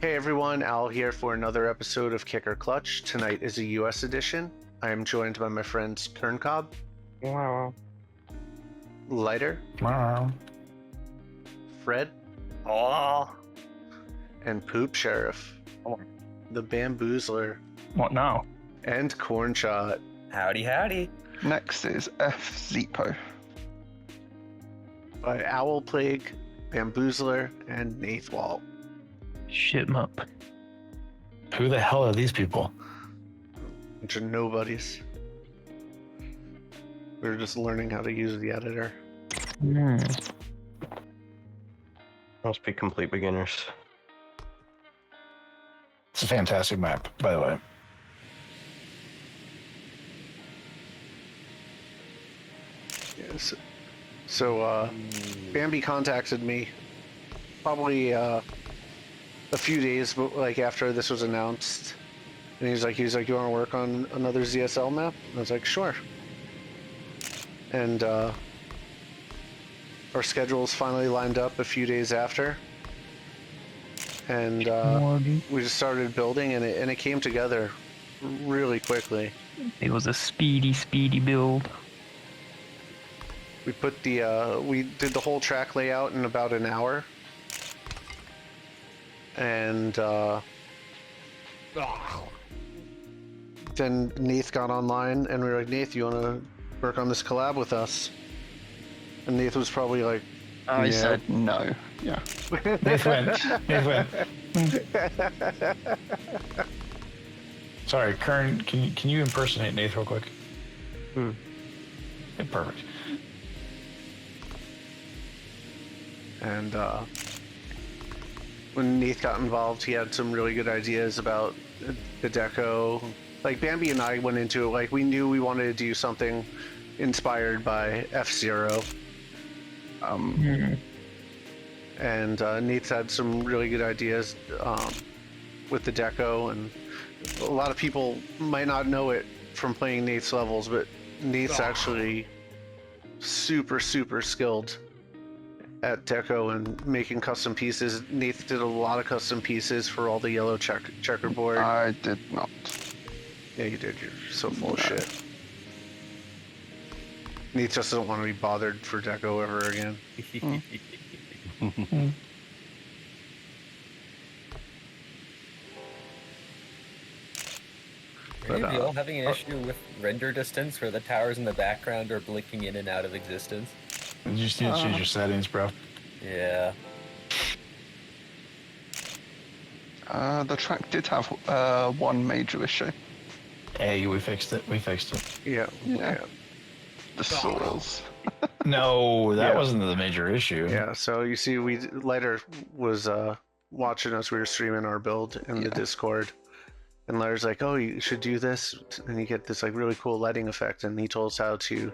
Hey everyone, Al here for another episode of Kicker Clutch. Tonight is a US edition. I am joined by my friends Kernkob, Wow. Lighter, Wow. Fred, Oh. and Poop Sheriff, Oh. the Bamboozler, What now? and Cornshot. Howdy, howdy. Next is F-Zeepo. By OwlPlague, Bamboozler, and NathWalt. Shit 'em up. Who the hell are these people? Bunch of nobodies. We're just learning how to use the editor. Must be complete beginners. It's a fantastic map, by the way. Yes. So, Bambi contacted me probably a few days like after this was announced, and he's like, you want to work on another ZSL map? And I was like, sure. And our schedules finally lined up a few days after, and we just started building, and it came together really quickly. It was a speedy build. We put we did the whole track layout in about an hour. And then Nath got online, and we were like, Nath, you want to work on this collab with us? And Nath was probably like, I said no. Yeah. Nath went. Sorry, Kern, can you impersonate Nath real quick? Yeah, perfect. And when Nath got involved, he had some really good ideas about the deco. Like Bambi and I went into it like we knew we wanted to do something inspired by F-Zero. And Nath had some really good ideas with the deco, and a lot of people might not know it from playing Nath's levels, but Nath's actually super skilled at deco and making custom pieces. Nath did a lot of custom pieces for all the yellow checkerboard. I did not. Yeah, you did. You're so full of shit. Nath just doesn't want to be bothered for deco ever again. Are any of you all having an issue with render distance where the towers in the background are blinking in and out of existence? You just need to change your settings, bro. Yeah. The track did have one major issue. Hey, we fixed it. Yeah. The saws. No, that Yeah. wasn't the major issue. Yeah, so you see, Lighter was watching us. We were streaming our build in the Discord, and Lighter's like, "Oh, you should do this," and you get this like really cool lighting effect. And he told us how to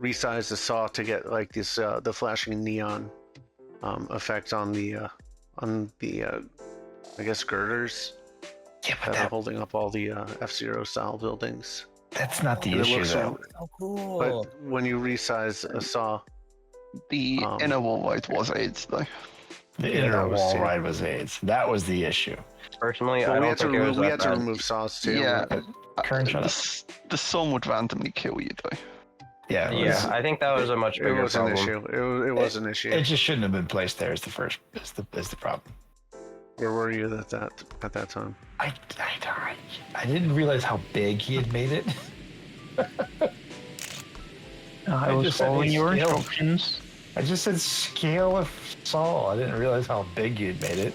resize the saw to get like this the flashing neon effect on the I guess girders Yeah, but that are holding up all the F-Zero style buildings. that's not the And it issue, looks though. Oh, cool. But when you resize a saw, The inner wall ride was AIDS though. The Yeah, inner that was wall too. ride was AIDS. That was the issue. Personally, well, I we don't had to think it was we that had to bad. remove saws too. Yeah. Kern, shut up. The saw would randomly kill you though. Yeah, Yeah, I think that was a much It bigger was an problem. issue. It was an issue. it just shouldn't have been placed there. Is the problem. Where were you at that time? I didn't realize how big he had made it. I I was just said following he your scaled. instructions. I just said scale of saw. I didn't realize how big you'd made it.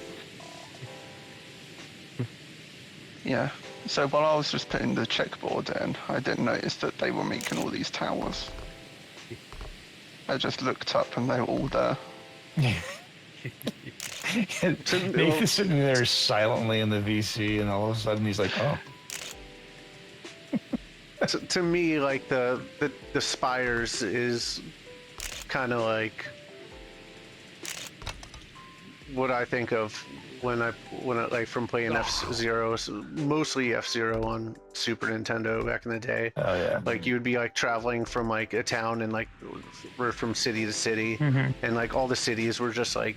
Yeah. So while I was just putting the checkboard in, I didn't notice that they were making all these towers. I just looked up and they were all there. Nathan's sitting there silently in the VC, and all of a sudden he's like, "Oh, To me, like the spires is kind of like what I think of when I like from playing F-Zero, mostly F-Zero on Super Nintendo back in the day. oh yeah." Like you would be like traveling from like a town and like we're from city to city, and like all the cities were just like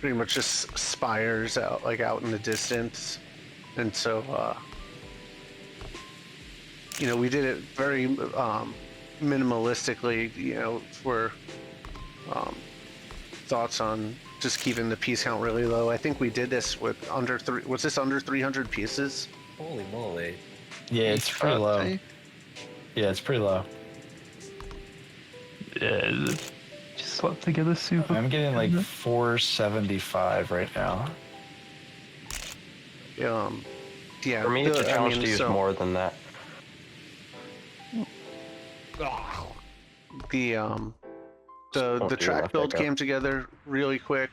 pretty much just spires out out in the distance, and so we did it very minimalistically. For thoughts on just keeping the piece count really low. I think we did this with was this under 300 pieces? Holy moly. Yeah, it's pretty low. 30? Yeah, it's pretty low. Yeah, just slapped together super. I'm getting like 475 right now. Yeah. For me, it's a challenge to use more than that. The track build came together really quick,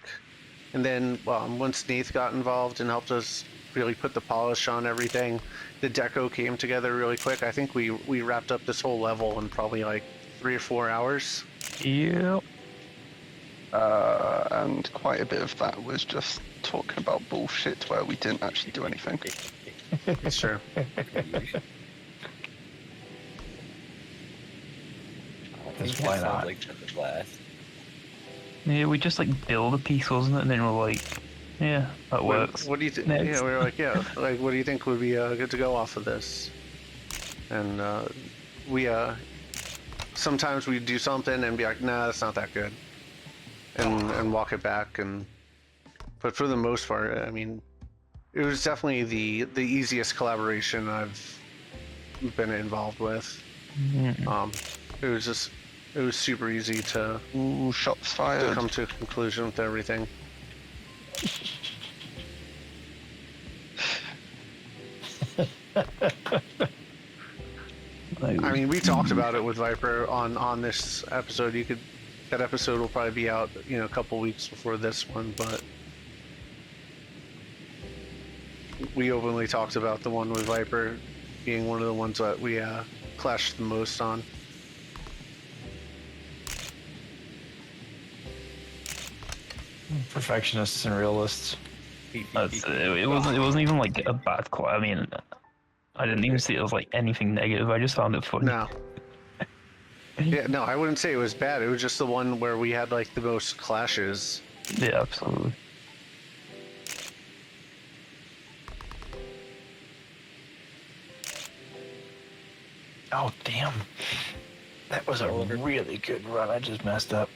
and then once Nath got involved and helped us really put the polish on everything, the deco came together really quick. I think we wrapped up this whole level in probably like 3 or 4 hours. Yep. And quite a bit of that was just talking about bullshit where we didn't actually do anything. Sure. That's why not. Like the blast. Yeah, we just like build a piece, wasn't it? And then we're like, yeah, that works. What do you think? Next. Yeah, we were like, yeah, like what do you think would be good to go off of this? And we sometimes we do something and be like, nah, that's not that good, and walk it back. But for the most part, I mean, it was definitely the easiest collaboration I've been involved with. It was super easy to Ooh, shots fired. come to a conclusion with everything. I mean, we talked about it with Viper on this episode. That episode will probably be out, a couple weeks before this one, but we openly talked about the one with Viper being one of the ones that we clashed the most on. Perfectionists and realists. It wasn't even like a bad quite. I mean, I didn't even see it as like anything negative. I just found it funny. No. Yeah, no, I wouldn't say it was bad. It was just the one where we had like the most clashes. Yeah, absolutely. Oh, damn. That was a really good run. I just messed up.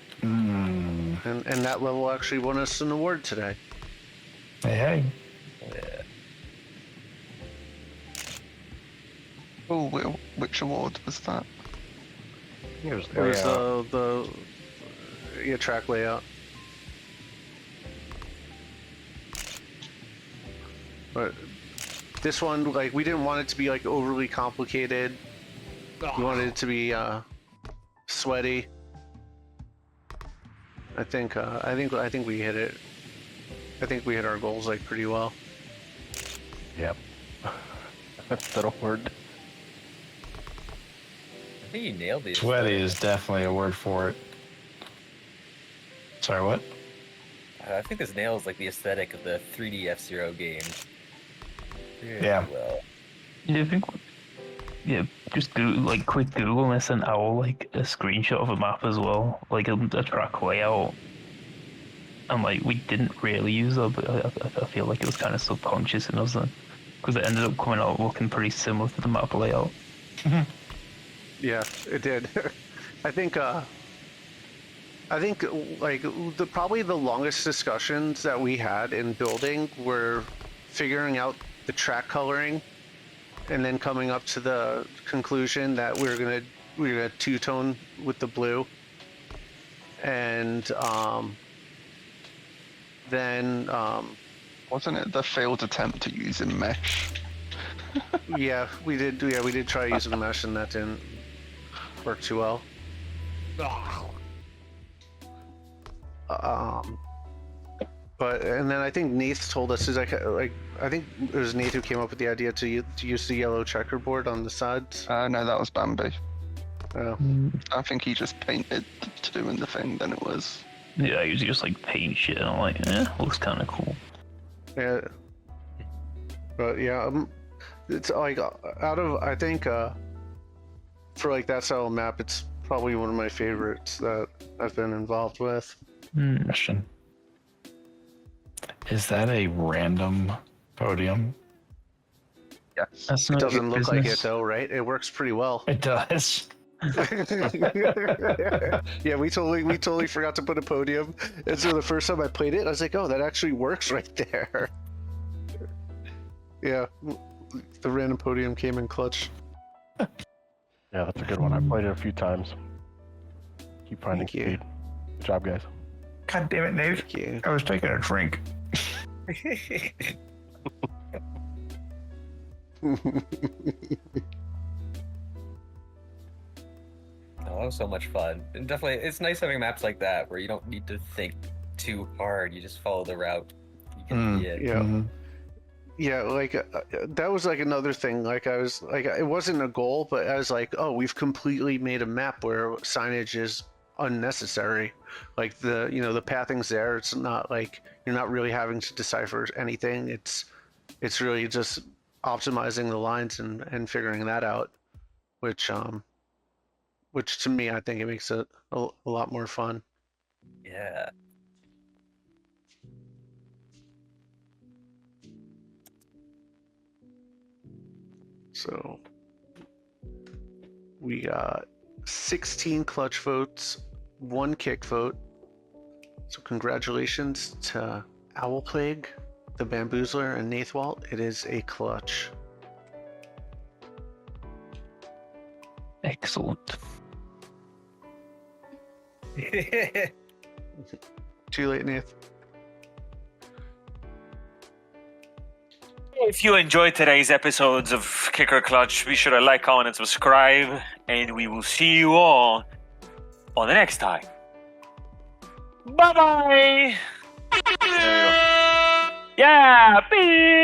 And that level actually won us an award today. Hey. Yeah. Oh, which award was that? It was It was the track layout. But this one, like, we didn't want it to be like overly complicated. We wanted it to be sweaty. I think we hit it. I think we hit our goals like pretty well. Yep. That's the word. I think you nailed these. Sweaty is definitely a word for it. Sorry, what? I think this nails like the aesthetic of the 3D F-Zero games. Really Yeah. Well. Yeah, I think. Yeah, just quick Google and I sent Owl like a screenshot of a map as well, like a track layout. And like we didn't really use that, but I feel like it was kind of subconscious in us then, because it ended up coming out looking pretty similar to the map layout. Yeah, it did. I think like probably the longest discussions that we had in building were figuring out the track coloring, and then coming up to the conclusion that we're gonna two-tone with the blue, and then Wasn't it the failed attempt to use a mesh? yeah, we did try using mesh, and that didn't work too well. But and then I think Nath told us, is like I think it was Nath who came up with the idea to use the yellow checkerboard on the sides. No, that was Bambi. Oh. I think he just painted doing the thing, then it was. Yeah, I usually just like paint shit and I'm like, looks kind of cool. Yeah. But yeah, it's like I think for like that style of map, it's probably one of my favorites that I've been involved with. Question. Is that a random podium? Yes. That's It not doesn't good look like it business. though, right? It works pretty well. It does. Yeah, we totally forgot to put a podium. And so the first time I played it, I was like, oh, that actually works right there. Yeah, the random podium came in clutch. Yeah, that's a good one. I played it a few times. Keep finding Thank you. speed. Good job, guys. God damn it, Nate. Thank you. I was taking a drink. Oh, that was so much fun. And definitely, it's nice having maps like that where you don't need to think too hard. You just follow the route. You can see it. Yeah. Mhm. Yeah, like that was like another thing. Like I was like, it wasn't a goal, but I was like, oh, we've completely made a map where signage is unnecessary. Like the the pathing's there. It's not like you're not really having to decipher anything. It's really just optimizing the lines and figuring that out, which to me I think it makes it a lot more fun. Yeah. So we got 16 clutch votes, 1 kick vote. So congratulations to OwlPlague, TheBamboozler, and NathWalt. It is a clutch. Excellent. Too late, Nath. If you enjoyed today's episodes of Kicker Clutch, be sure to like, comment, and subscribe. And we will see you all on the next time. Bye-bye! Yeah, peace!